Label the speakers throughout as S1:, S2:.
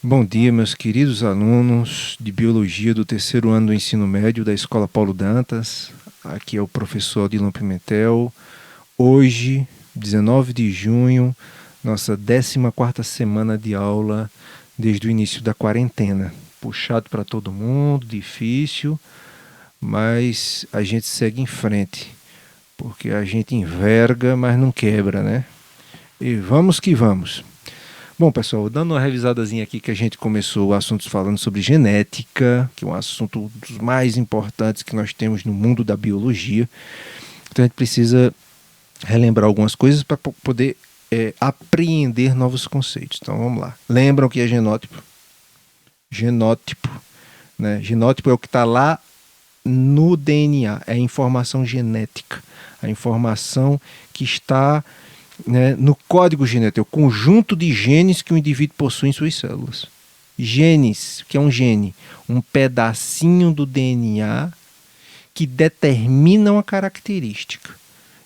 S1: Bom dia, meus queridos alunos de Biologia do terceiro ano do ensino médio da Escola Paulo Dantas. Aqui é o professor Odilon Pimentel. Hoje, 19 de junho, nossa 14ª semana de aula desde o início da quarentena. Puxado para todo mundo, difícil, mas a gente segue em frente, porque a gente enverga, mas não quebra, né? E vamos que vamos. Bom, pessoal, dando uma revisadazinha aqui que a gente começou assuntos falando sobre genética, que é um assunto dos mais importantes que nós temos no mundo da biologia. Então a gente precisa relembrar algumas coisas para poder apreender novos conceitos. Então vamos lá. Lembram o que é genótipo? Genótipo, né? Genótipo é o que está lá no DNA, é a informação genética, a informação que está, né, no código genético, é o conjunto de genes que o indivíduo possui em suas células. Genes, que é um gene, um pedacinho do DNA que determina uma característica.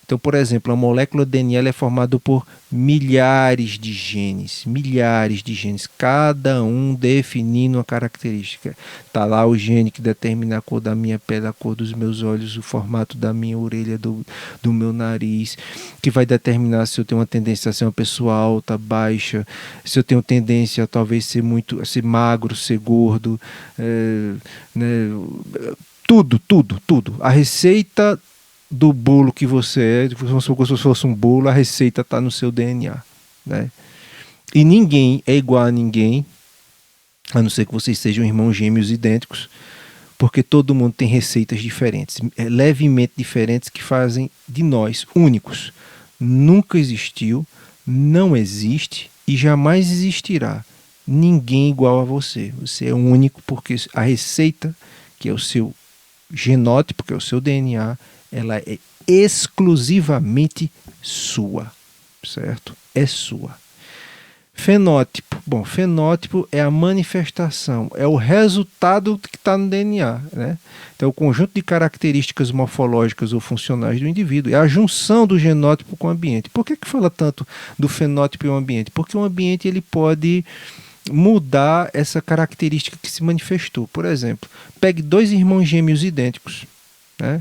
S1: Então, por exemplo, a molécula DNA é formada por milhares de genes, cada um definindo uma característica. Está lá o gene que determina a cor da minha pele, a cor dos meus olhos, o formato da minha orelha, do meu nariz, que vai determinar se eu tenho uma tendência a ser uma pessoa alta, baixa, se eu tenho tendência a talvez a ser magro, ser gordo, né, tudo. A receita do bolo que você é, se você fosse um bolo, a receita está no seu DNA, né? E ninguém é igual a ninguém, a não ser que vocês sejam irmãos gêmeos idênticos, porque todo mundo tem receitas diferentes, levemente diferentes, que fazem de nós únicos. Nunca existiu, não existe e jamais existirá ninguém igual a você. Você é único porque a receita, que é o seu genótipo, que é o seu DNA, ela é exclusivamente sua, certo? É sua. Fenótipo. Bom, fenótipo é a manifestação, é o resultado que está no DNA, né? Então, o conjunto de características morfológicas ou funcionais do indivíduo é a junção do genótipo com o ambiente. Por que fala tanto do fenótipo e o ambiente? Porque o ambiente ele pode mudar essa característica que se manifestou. Por exemplo, pegue dois irmãos gêmeos idênticos, né?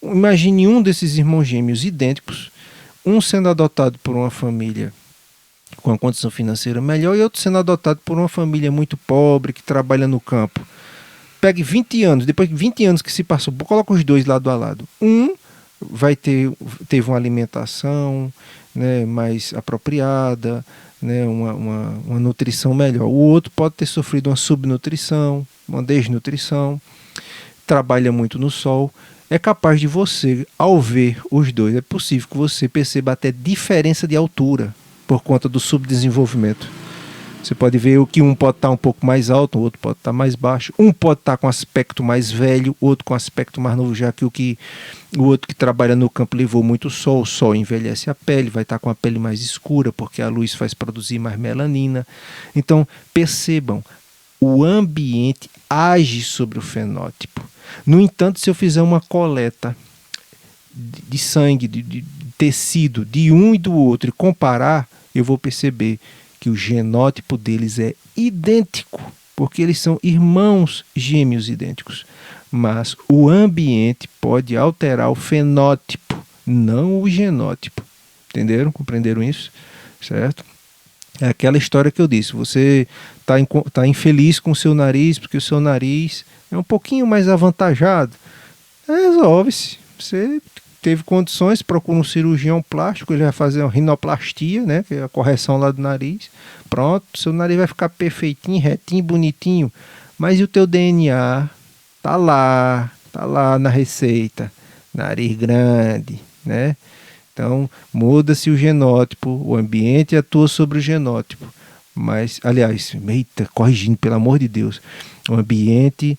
S1: Imagine um desses irmãos gêmeos idênticos, um sendo adotado por uma família com uma condição financeira melhor e outro sendo adotado por uma família muito pobre que trabalha no campo. Pegue 20 anos, depois de 20 anos que se passou, coloca os dois lado a lado. Um teve uma alimentação, né, mais apropriada, né, uma nutrição melhor. O outro pode ter sofrido uma subnutrição, uma desnutrição, trabalha muito no sol. É capaz de você, ao ver os dois, é possível que você perceba até diferença de altura por conta do subdesenvolvimento. Você pode ver que um pode estar um pouco mais alto, o outro pode estar mais baixo. Um pode estar com aspecto mais velho, outro com aspecto mais novo, já que o outro que trabalha no campo levou muito sol, o sol envelhece a pele, vai estar com a pele mais escura, porque a luz faz produzir mais melanina. Então, percebam, o ambiente age sobre o fenótipo. No entanto, se eu fizer uma coleta de sangue, de tecido de um e do outro e comparar, eu vou perceber que o genótipo deles é idêntico, porque eles são irmãos gêmeos idênticos. Mas o ambiente pode alterar o fenótipo, não o genótipo. Entenderam? Compreenderam isso? Certo? É aquela história que eu disse, você está infeliz com o seu nariz, porque o seu nariz é um pouquinho mais avantajado. Resolve-se. Você teve condições, procura um cirurgião plástico, ele vai fazer uma rinoplastia, né, que é a correção lá do nariz. Pronto, seu nariz vai ficar perfeitinho, retinho, bonitinho. Mas e o teu DNA? Tá lá na receita. Nariz grande, né? Então, muda-se o genótipo, o ambiente atua sobre o genótipo. Mas, aliás, eita, corrigindo, pelo amor de Deus, o ambiente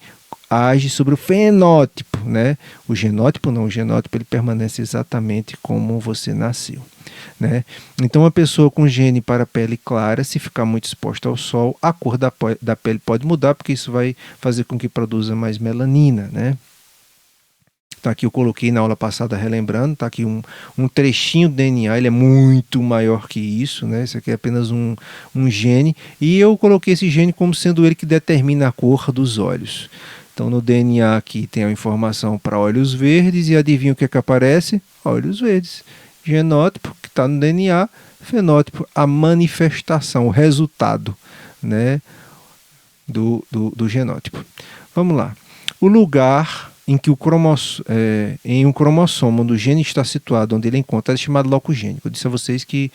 S1: age sobre o fenótipo, né? O genótipo não, o genótipo ele permanece exatamente como você nasceu, né? Então, uma pessoa com gene para pele clara, se ficar muito exposta ao sol, a cor da pele pode mudar, porque isso vai fazer com que produza mais melanina, né? Então aqui eu coloquei na aula passada, relembrando, tá aqui um trechinho do DNA, ele é muito maior que isso, né? Isso aqui é apenas um gene, e eu coloquei esse gene como sendo ele que determina a cor dos olhos. Então no DNA aqui tem a informação para olhos verdes, e adivinha o que é que aparece? Olhos verdes. Genótipo, que está no DNA, fenótipo, a manifestação, o resultado, né, do genótipo. Vamos lá. O lugar em que em um cromossomo do gene está situado, onde ele encontra, é chamado locus gênico. Eu disse a vocês que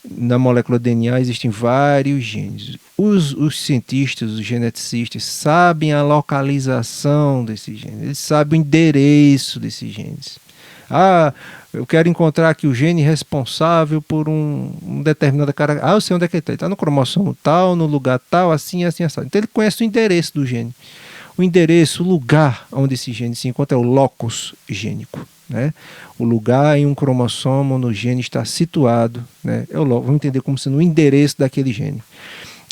S1: na molécula DNA existem vários genes. Os cientistas, os geneticistas, sabem a localização desses genes, eles sabem o endereço desses genes. Ah, eu quero encontrar aqui o gene responsável por um determinada característica. Ah, eu sei onde é que ele está. Ele está no cromossomo tal, no lugar tal, assim, assim, assim. Então ele conhece o endereço do gene. O endereço, o lugar onde esse gene se encontra é o locus gênico, né? O lugar em um cromossomo no gene está situado, né? Vamos entender como sendo o endereço daquele gene.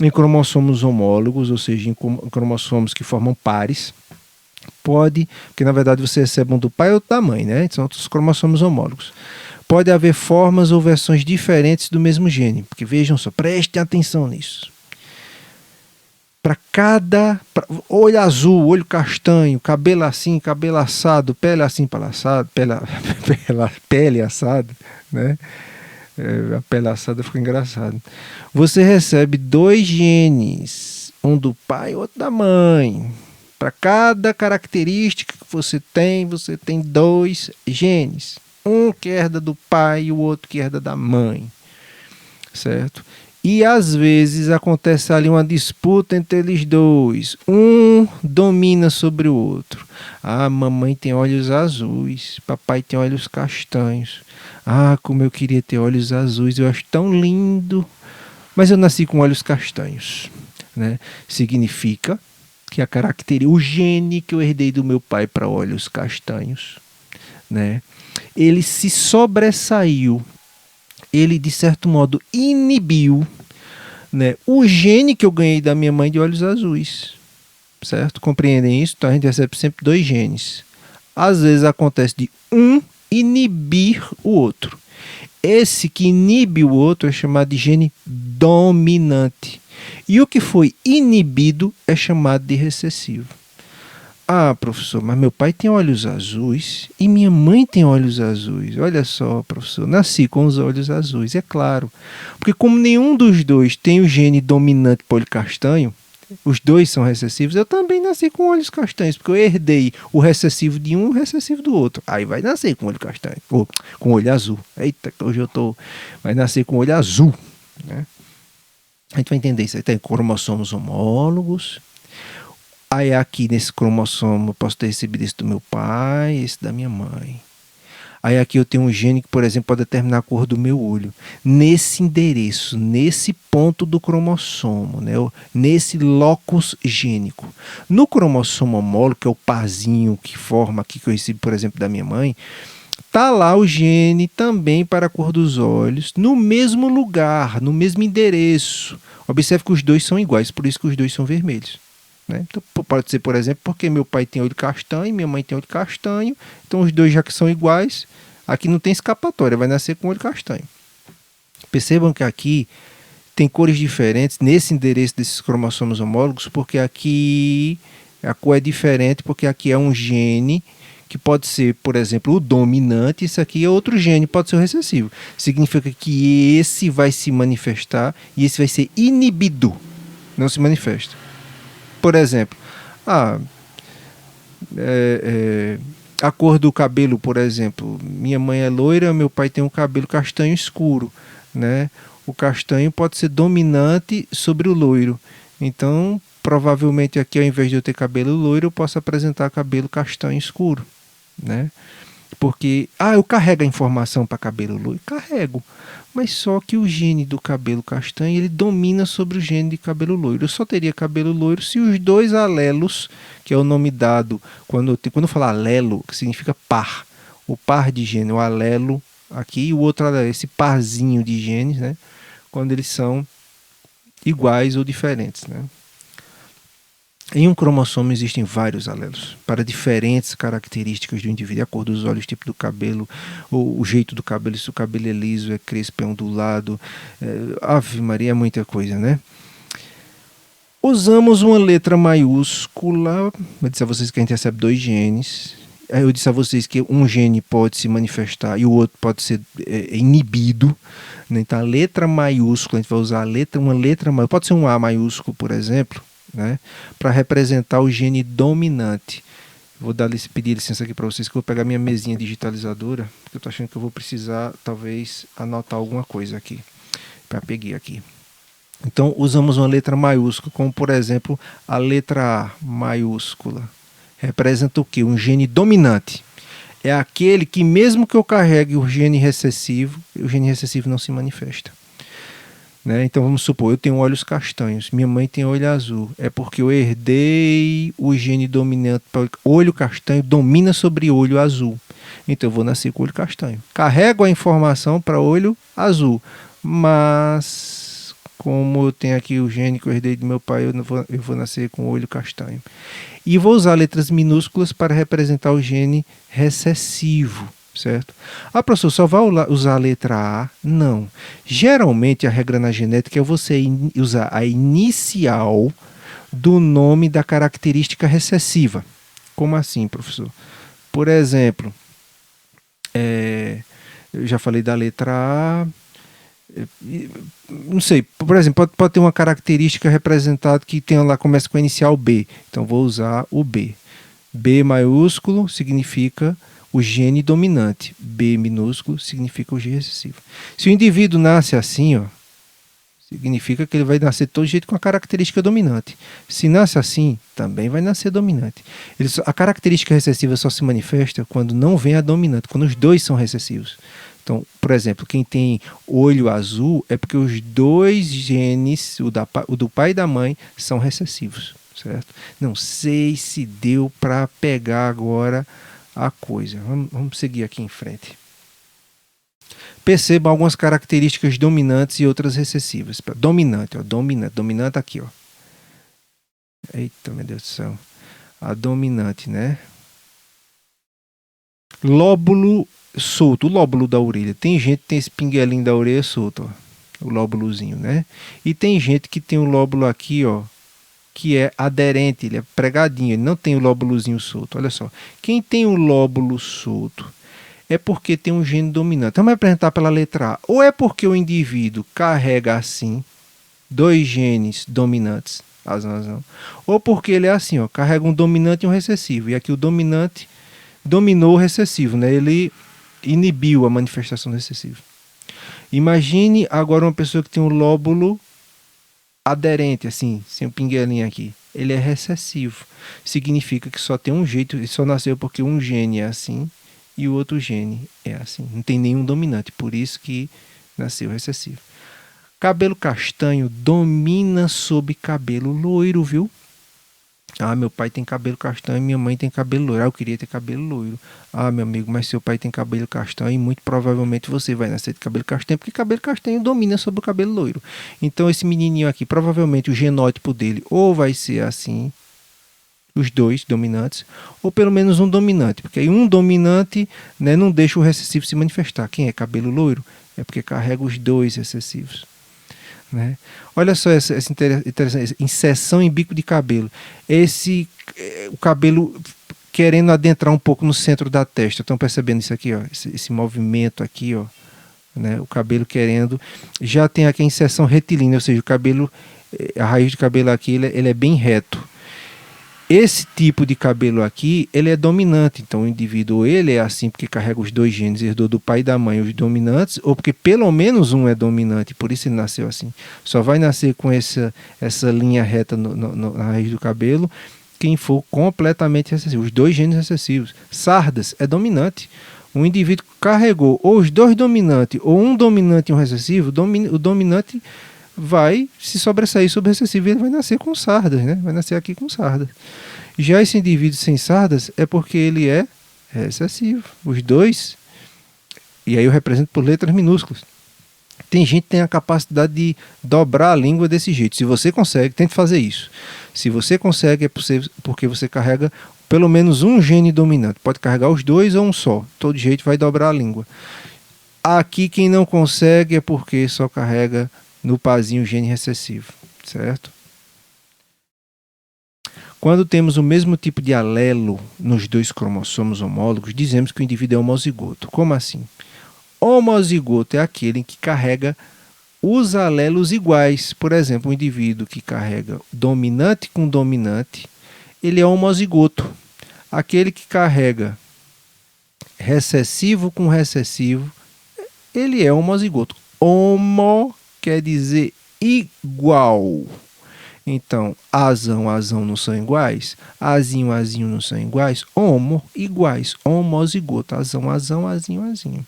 S1: Em cromossomos homólogos, ou seja, em cromossomos que formam pares, porque na verdade você recebe um do pai e outro da mãe, né? São outros cromossomos homólogos. Pode haver formas ou versões diferentes do mesmo gene, porque vejam só, prestem atenção nisso. Olho azul, olho castanho, cabelo assim, cabelo assado, pele assim, pele assada, né? A pele assada fica engraçado. Você recebe 2 genes, um do pai e outro da mãe. Para cada característica que você tem 2 genes. Um que herda do pai e o outro que herda da mãe. Certo? E às vezes acontece ali uma disputa entre eles dois. Um domina sobre o outro. Ah, mamãe tem olhos azuis, papai tem olhos castanhos. Ah, como eu queria ter olhos azuis, eu acho tão lindo. Mas eu nasci com olhos castanhos, né? Significa que o gene que eu herdei do meu pai para olhos castanhos, né? Ele se sobressaiu, ele de certo modo inibiu, né, o gene que eu ganhei da minha mãe de olhos azuis, certo? Compreendem isso? Então a gente recebe sempre 2 genes. Às vezes acontece de um inibir o outro. Esse que inibe o outro é chamado de gene dominante. E o que foi inibido é chamado de recessivo. Ah, professor, mas meu pai tem olhos azuis e minha mãe tem olhos azuis. Olha só, professor, nasci com os olhos azuis, é claro. Porque como nenhum dos dois tem o gene dominante para olho castanho, os dois são recessivos, eu também nasci com olhos castanhos, porque eu herdei o recessivo de um e o recessivo do outro. Aí vai nascer com olho castanho, ou com olho azul. Eita, hoje eu tô... Vai nascer com olho azul, né? A gente vai entender isso. Aí tem cromossomos homólogos. Aí aqui nesse cromossomo eu posso ter recebido esse do meu pai, esse da minha mãe. Aí aqui eu tenho um gene que, por exemplo, pode determinar a cor do meu olho. Nesse endereço, nesse ponto do cromossomo, né? Nesse locus gênico. No cromossomo homólogo, que é o parzinho que forma aqui, que eu recebi, por exemplo, da minha mãe, tá lá o gene também para a cor dos olhos, no mesmo lugar, no mesmo endereço. Observe que os dois são iguais, por isso que os dois são vermelhos. Né? Então, pode ser, por exemplo, porque meu pai tem olho castanho e minha mãe tem olho castanho, então os dois já que são iguais, aqui não tem escapatória, vai nascer com olho castanho. Percebam que aqui tem cores diferentes nesse endereço desses cromossomos homólogos, porque aqui a cor é diferente, porque aqui é um gene que pode ser, por exemplo, o dominante, isso aqui é outro gene, pode ser o recessivo. Significa que esse vai se manifestar e esse vai ser inibido, não se manifesta. Por exemplo, a cor do cabelo, por exemplo. Minha mãe é loira, meu pai tem um cabelo castanho escuro, né? O castanho pode ser dominante sobre o loiro. Então, provavelmente aqui, ao invés de eu ter cabelo loiro, eu posso apresentar cabelo castanho escuro, né? Porque, eu carrego a informação para cabelo loiro? Carrego. Mas só que o gene do cabelo castanho, ele domina sobre o gene de cabelo loiro. Eu só teria cabelo loiro se os 2 alelos, que é o nome dado, quando eu falo alelo, que significa par. O par de gene, o alelo aqui e o outro alelo, esse parzinho de genes, né? Quando eles são iguais ou diferentes, né? Em um cromossomo existem vários alelos para diferentes características do indivíduo, a cor dos olhos, o tipo do cabelo, o jeito do cabelo, se o cabelo é liso, é crespo, é ondulado. Ave Maria, é muita coisa, né? Usamos uma letra maiúscula. Eu disse a vocês que a gente recebe 2 genes. Eu disse a vocês que um gene pode se manifestar e o outro pode ser inibido. Né? Então, a letra maiúscula, a gente vai usar uma letra maiúscula, pode ser um A maiúsculo, por exemplo, né? Para representar o gene dominante. Vou pedir licença aqui para vocês que eu vou pegar minha mesinha digitalizadora, porque eu estou achando que eu vou precisar, talvez, anotar alguma coisa aqui. Peguei aqui. Então, usamos uma letra maiúscula, como, por exemplo, a letra A maiúscula. Representa o quê? Um gene dominante. É aquele que, mesmo que eu carregue o gene recessivo não se manifesta. Né? Então vamos supor, eu tenho olhos castanhos, minha mãe tem olho azul. É porque eu herdei o gene dominante. Olho castanho domina sobre olho azul. Então eu vou nascer com olho castanho. Carrego a informação para olho azul. Mas, como eu tenho aqui o gene que eu herdei do meu pai, eu vou nascer com olho castanho. E vou usar letras minúsculas para representar o gene recessivo. Certo? Ah, professor, só vai usar a letra A? Não. Geralmente a regra na genética é você usar a inicial do nome da característica recessiva. Como assim, professor? Por exemplo, eu já falei da letra A. Não sei, por exemplo, pode ter uma característica representada que tem lá, começa com a inicial B. Então vou usar o B. B maiúsculo significa o gene dominante. B minúsculo significa o gene recessivo. Se o indivíduo nasce assim, ó, significa que ele vai nascer de todo jeito com a característica dominante. Se nasce assim, também vai nascer dominante. A característica recessiva só se manifesta quando não vem a dominante, quando os dois são recessivos. Então, por exemplo, quem tem olho azul é porque os 2 genes, o do pai e da mãe, são recessivos. Certo? Não sei se deu para pegar agora a coisa. Vamos seguir aqui em frente. Percebam algumas características dominantes e outras recessivas. Dominante, ó, dominante aqui, ó. Eita, meu Deus do céu. A dominante, né? Lóbulo solto, o lóbulo da orelha. Tem gente que tem esse pinguelinho da orelha solto, ó, o lóbulozinho, né? E tem gente que tem um lóbulo aqui, ó, que é aderente, ele é pregadinho, ele não tem o lóbulozinho solto. Olha só, quem tem o lóbulo solto é porque tem um gene dominante. Vamos apresentar pela letra A. Ou é porque o indivíduo carrega assim 2 genes dominantes, razão, ou porque ele é assim, ó, carrega um dominante e um recessivo. E aqui o dominante dominou o recessivo, né? Ele inibiu a manifestação do recessivo. Imagine agora uma pessoa que tem um lóbulo aderente, assim, sem o pinguelinho aqui. Ele é recessivo. Significa que só tem um jeito, ele só nasceu porque um gene é assim e o outro gene é assim. Não tem nenhum dominante, por isso que nasceu recessivo. Cabelo castanho domina sobre cabelo loiro, viu? Ah, meu pai tem cabelo castanho e minha mãe tem cabelo loiro. Ah, eu queria ter cabelo loiro. Ah, meu amigo, mas seu pai tem cabelo castanho e muito provavelmente você vai nascer de cabelo castanho, porque cabelo castanho domina sobre o cabelo loiro. Então esse menininho aqui, provavelmente o genótipo dele ou vai ser assim, os 2 dominantes, ou pelo menos um dominante, porque aí um dominante, né, não deixa o recessivo se manifestar. Quem é cabelo loiro é porque carrega os 2 recessivos. Né? Olha só essa interessante inserção em bico de cabelo. O cabelo querendo adentrar um pouco no centro da testa. Estão percebendo isso aqui, ó? Esse movimento aqui, ó, né? O cabelo querendo. Já tem aqui a inserção retilínea, ou seja, o cabelo, a raiz do cabelo aqui, ele é bem reto. Esse tipo de cabelo aqui, ele é dominante. Então o indivíduo, ele é assim porque carrega os 2 genes, herdou do pai e da mãe os dominantes, ou porque pelo menos um é dominante, por isso ele nasceu assim. Só vai nascer com essa linha reta na raiz do cabelo quem for completamente recessivo. Os 2 genes recessivos. Sardas é dominante. Um indivíduo carregou ou os 2 dominantes, ou um dominante e um recessivo, o dominante vai se sobressair sobre o recessivo e ele vai nascer com sardas, né? Vai nascer aqui com sardas. Já esse indivíduo sem sardas é porque ele é recessivo. Os 2, e aí eu represento por letras minúsculas. Tem gente que tem a capacidade de dobrar a língua desse jeito. Se você consegue, tente fazer isso. Se você consegue, é porque você carrega pelo menos um gene dominante. Pode carregar os dois ou um só. De todo jeito vai dobrar a língua. Aqui quem não consegue é porque só carrega no pazinho o gene recessivo, certo? Quando temos o mesmo tipo de alelo nos dois cromossomos homólogos, dizemos que o indivíduo é homozigoto. Como assim? Homozigoto é aquele que carrega os alelos iguais. Por exemplo, um indivíduo que carrega dominante com dominante, ele é homozigoto. Aquele que carrega recessivo com recessivo, ele é homozigoto. Homo quer dizer igual. Então, azão, azão não são iguais, azinho, azinho não são iguais, homo, iguais, homozigoto, azão, azão, azinho, azinho.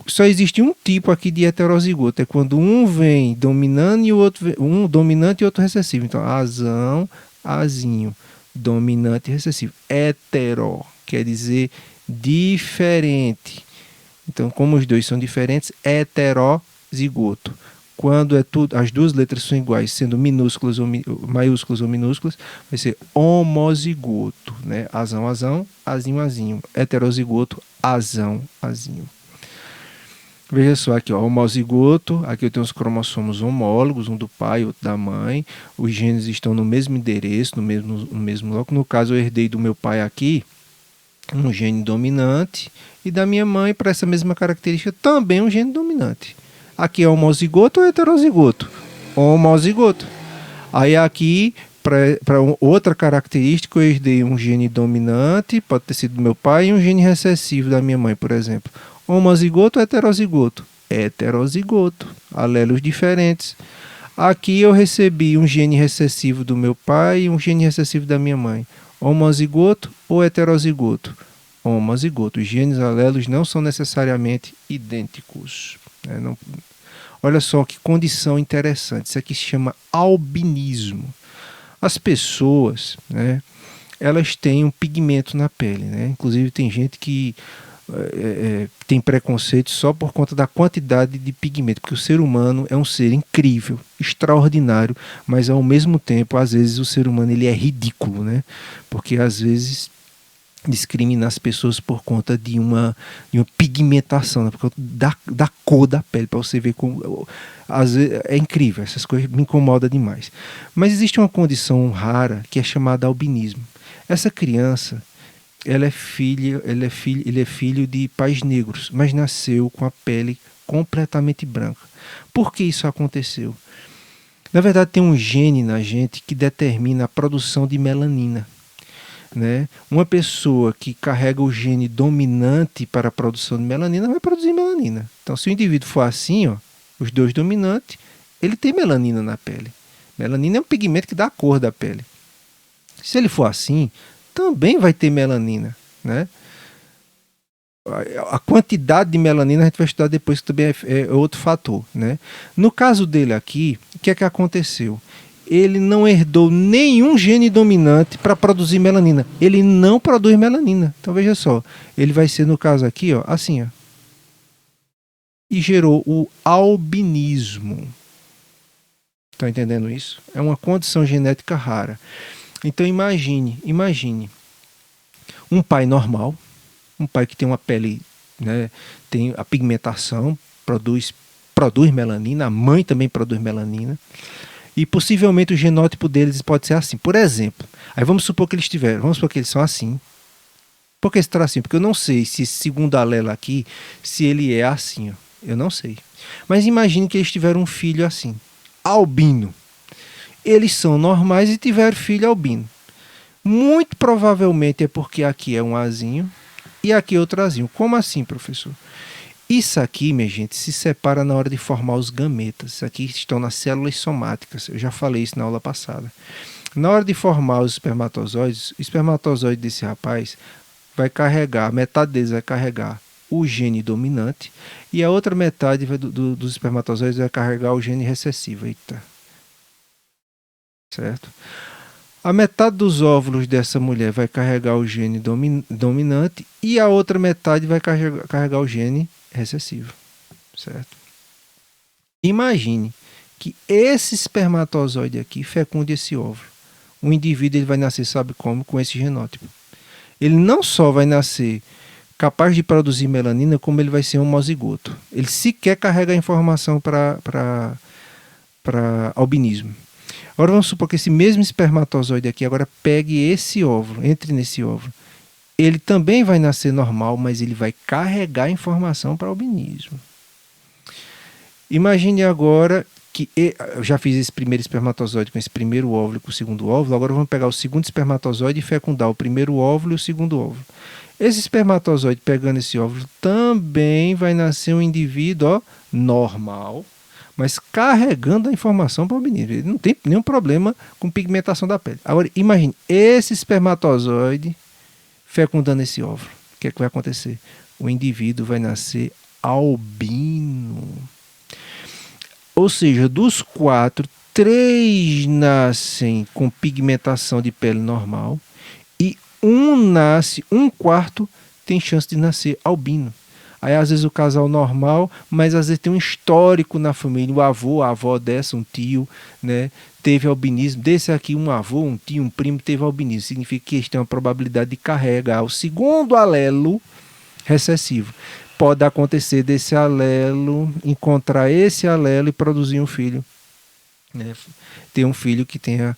S1: Só existe um tipo aqui de heterozigoto, é quando um vem dominando e o outro vem, um dominante e outro recessivo. Então, azão, azinho, dominante e recessivo. Hetero quer dizer diferente. Então, como os dois são diferentes, heterozigoto. Quando é tudo, as duas letras são iguais, sendo minúsculas ou maiúsculas ou minúsculas, vai ser homozigoto, né? Azão, azão, azinho, azinho. Heterozigoto, azão, azinho. Veja só aqui, ó, homozigoto, aqui eu tenho os cromossomos homólogos, um do pai e outro da mãe. Os genes estão no mesmo endereço, no mesmo local. No caso, eu herdei do meu pai aqui um gene dominante e da minha mãe, para essa mesma característica, também um gene dominante. Aqui é homozigoto ou heterozigoto? Homozigoto. Aí aqui, para outra característica, eu herdei um gene dominante, pode ter sido do meu pai, e um gene recessivo da minha mãe, por exemplo. Homozigoto ou heterozigoto? Heterozigoto. Alelos diferentes. Aqui eu recebi um gene recessivo do meu pai e um gene recessivo da minha mãe. Homozigoto ou heterozigoto? Homozigoto. Os genes alelos não são necessariamente idênticos. Não... Olha só que condição interessante. Isso aqui se chama albinismo. As pessoas, né, elas têm um pigmento na pele. Né? Inclusive tem gente que tem preconceito só por conta da quantidade de pigmento, porque o ser humano é um ser incrível, extraordinário, mas ao mesmo tempo, às vezes o ser humano ele é ridículo, né? Porque às vezes discrimina as pessoas por conta de uma pigmentação, né? Por conta da cor da pele, para você ver como às vezes, é incrível, essas coisas me incomodam demais. Mas existe uma condição rara que é chamada albinismo. Essa criança, ele é filho de pais negros, mas nasceu com a pele completamente branca. Por que isso aconteceu? Na verdade, tem um gene na gente que determina a produção de melanina. Né? Uma pessoa que carrega o gene dominante para a produção de melanina vai produzir melanina. Então, se o indivíduo for assim, ó, os dois dominantes, ele tem melanina na pele. Melanina é um pigmento que dá a cor da pele. Se ele for assim, também vai ter melanina, né? A quantidade de melanina a gente vai estudar depois, que também é outro fator, né? No caso dele aqui, o que é que aconteceu? Ele não herdou nenhum gene dominante para produzir melanina. Ele não produz melanina. Então veja só, ele vai ser no caso aqui, ó, assim, ó. E gerou o albinismo. Estão entendendo isso? É uma condição genética rara. Então imagine um pai normal, um pai que tem uma pele, né, tem a pigmentação, produz melanina, a mãe também produz melanina, e possivelmente o genótipo deles pode ser assim. Por exemplo, aí vamos supor que eles são assim. Por que esse tracinho? Porque eu não sei se esse segundo alelo aqui, se ele é assim, ó. Eu não sei. Mas imagine que eles tiveram um filho assim, albino. Eles são normais e tiveram filho albino. Muito provavelmente é porque aqui é um azinho e aqui é outro azinho. Como assim, professor? Isso aqui, minha gente, se separa na hora de formar os gametas. Isso aqui estão nas células somáticas. Eu já falei isso na aula passada. Na hora de formar os espermatozoides, o espermatozoide desse rapaz vai carregar, metade deles vai carregar o gene dominante e a outra metade dos espermatozoides vai carregar o gene recessivo. Eita. Certo? A metade dos óvulos dessa mulher vai carregar o gene dominante e a outra metade vai carregar o gene recessivo. Certo? Imagine que esse espermatozoide aqui fecunde esse óvulo. o indivíduo ele vai nascer, sabe como? Com esse genótipo. Ele não só vai nascer capaz de produzir melanina, como ele vai ser um homozigoto. Ele sequer carrega a informação para albinismo. Agora vamos supor que esse mesmo espermatozoide aqui agora pegue esse óvulo, entre nesse óvulo. Ele também vai nascer normal, mas ele vai carregar informação para albinismo. Imagine agora que eu já fiz esse primeiro espermatozoide com esse primeiro óvulo e com o segundo óvulo, agora vamos pegar o segundo espermatozoide e fecundar o primeiro óvulo e o segundo óvulo. Esse espermatozoide pegando esse óvulo também vai nascer um indivíduo normal, mas carregando a informação para o albinismo. Ele não tem nenhum problema com pigmentação da pele. Agora, imagine esse espermatozoide fecundando esse óvulo. O que é que vai acontecer? O indivíduo vai nascer albino. Ou seja, dos 4, 3 nascem com pigmentação de pele normal e um quarto tem chance de nascer albino. Aí às vezes o casal normal, mas às vezes tem um histórico na família, o avô, a avó dessa, um tio, né, teve albinismo. Desse aqui, um avô, um tio, um primo teve albinismo. Significa que eles têm uma probabilidade de carregar o segundo alelo recessivo. Pode acontecer desse alelo, encontrar esse alelo e produzir um filho, né? Ter um filho que tenha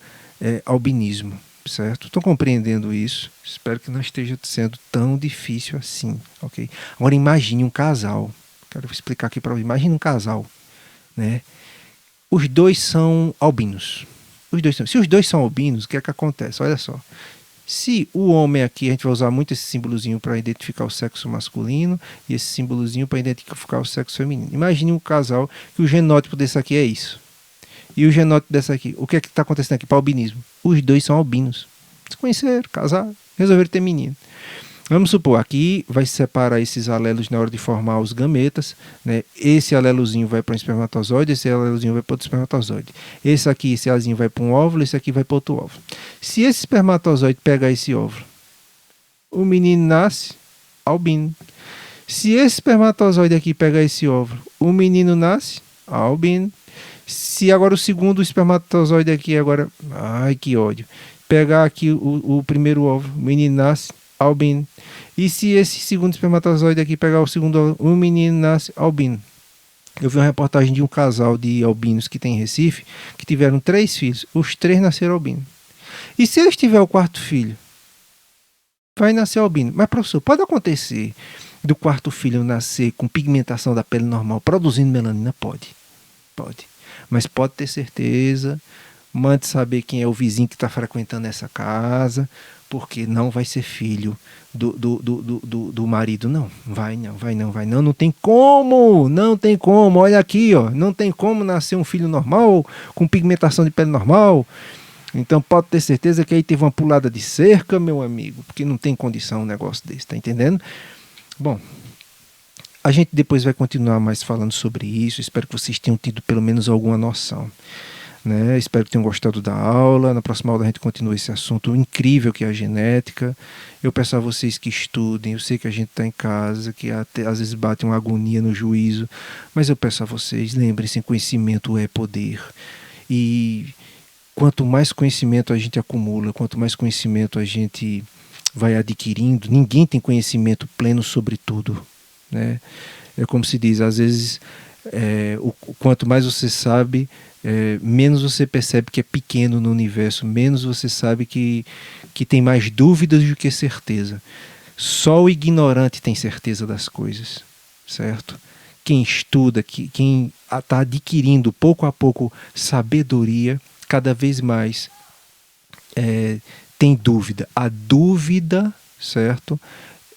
S1: albinismo, certo? Estou compreendendo isso. Espero que não esteja sendo tão difícil assim, ok? Agora imagine um casal. Quero explicar aqui para você. Imagine um casal, né? Os dois são albinos. Se os dois são albinos, o que é que acontece? Olha só. Se o homem aqui, a gente vai usar muito esse símbolozinho para identificar o sexo masculino e esse símbolozinho para identificar o sexo feminino. Imagine um casal que o genótipo desse aqui é isso. E o genótipo dessa aqui, o que é que está acontecendo aqui para o albinismo? Os dois são albinos. Se conheceram, casaram, resolveram ter menino. Vamos supor, aqui vai separar esses alelos na hora de formar os gametas, né? Esse alelozinho vai para um espermatozoide, esse alelozinho vai para outro espermatozoide. Esse aqui, esse azinho vai para um óvulo, esse aqui vai para outro óvulo. Se esse espermatozoide pegar esse óvulo, o menino nasce albino. Se esse espermatozoide aqui pegar esse óvulo, o menino nasce albino. Se agora o segundo espermatozoide aqui, agora, ai que ódio, pegar aqui o primeiro óvulo, o menino nasce albino. E se esse segundo espermatozoide aqui pegar o segundo óvulo, o menino nasce albino. Eu vi uma reportagem de um casal de albinos que tem em Recife, que tiveram 3 filhos, os 3 nasceram albinos. E se eles tiverem o 4º filho, vai nascer albino. Mas professor, pode acontecer do 4º filho nascer com pigmentação da pele normal, produzindo melanina? Pode. Mas pode ter certeza, mande saber quem é o vizinho que está frequentando essa casa, porque não vai ser filho do marido, não. Vai não. Não tem como, olha aqui, ó, não tem como nascer um filho normal, com pigmentação de pele normal. Então pode ter certeza que aí teve uma pulada de cerca, meu amigo, porque não tem condição um negócio desse, tá entendendo? Bom, a gente depois vai continuar mais falando sobre isso. Espero que vocês tenham tido pelo menos alguma noção, né? Espero que tenham gostado da aula. Na próxima aula a gente continua esse assunto incrível que é a genética. Eu peço a vocês que estudem. Eu sei que a gente está em casa, que até às vezes bate uma agonia no juízo, mas eu peço a vocês, lembrem-se, conhecimento é poder. E quanto mais conhecimento a gente acumula, quanto mais conhecimento a gente vai adquirindo, ninguém tem conhecimento pleno sobre tudo, né? É como se diz, às vezes, quanto mais você sabe, menos você percebe que é pequeno no universo, menos você sabe que tem mais dúvidas do que certeza. Só o ignorante tem certeza das coisas, certo? Quem estuda, quem está adquirindo pouco a pouco sabedoria, cada vez mais tem dúvida. A dúvida, certo,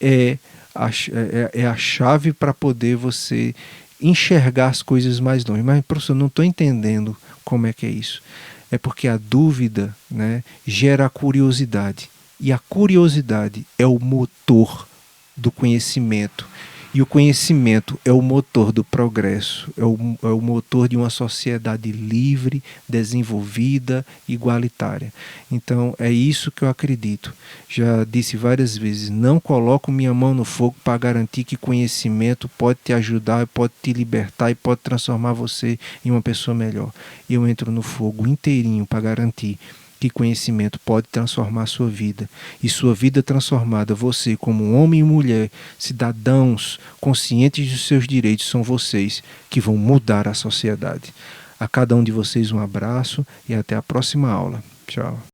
S1: é a chave para poder você enxergar as coisas mais longe. Mas, professor, não estou entendendo como é que é isso. É porque a dúvida, né, gera a curiosidade. E a curiosidade é o motor do conhecimento. E o conhecimento é o motor do progresso, é o motor de uma sociedade livre, desenvolvida, igualitária. Então é isso que eu acredito. Já disse várias vezes, não coloco minha mão no fogo para garantir que conhecimento pode te ajudar, pode te libertar e pode transformar você em uma pessoa melhor. Eu entro no fogo inteirinho para garantir que conhecimento pode transformar a sua vida. E sua vida transformada, você como homem e mulher, cidadãos conscientes dos seus direitos, são vocês que vão mudar a sociedade. A cada um de vocês um abraço e até a próxima aula. Tchau.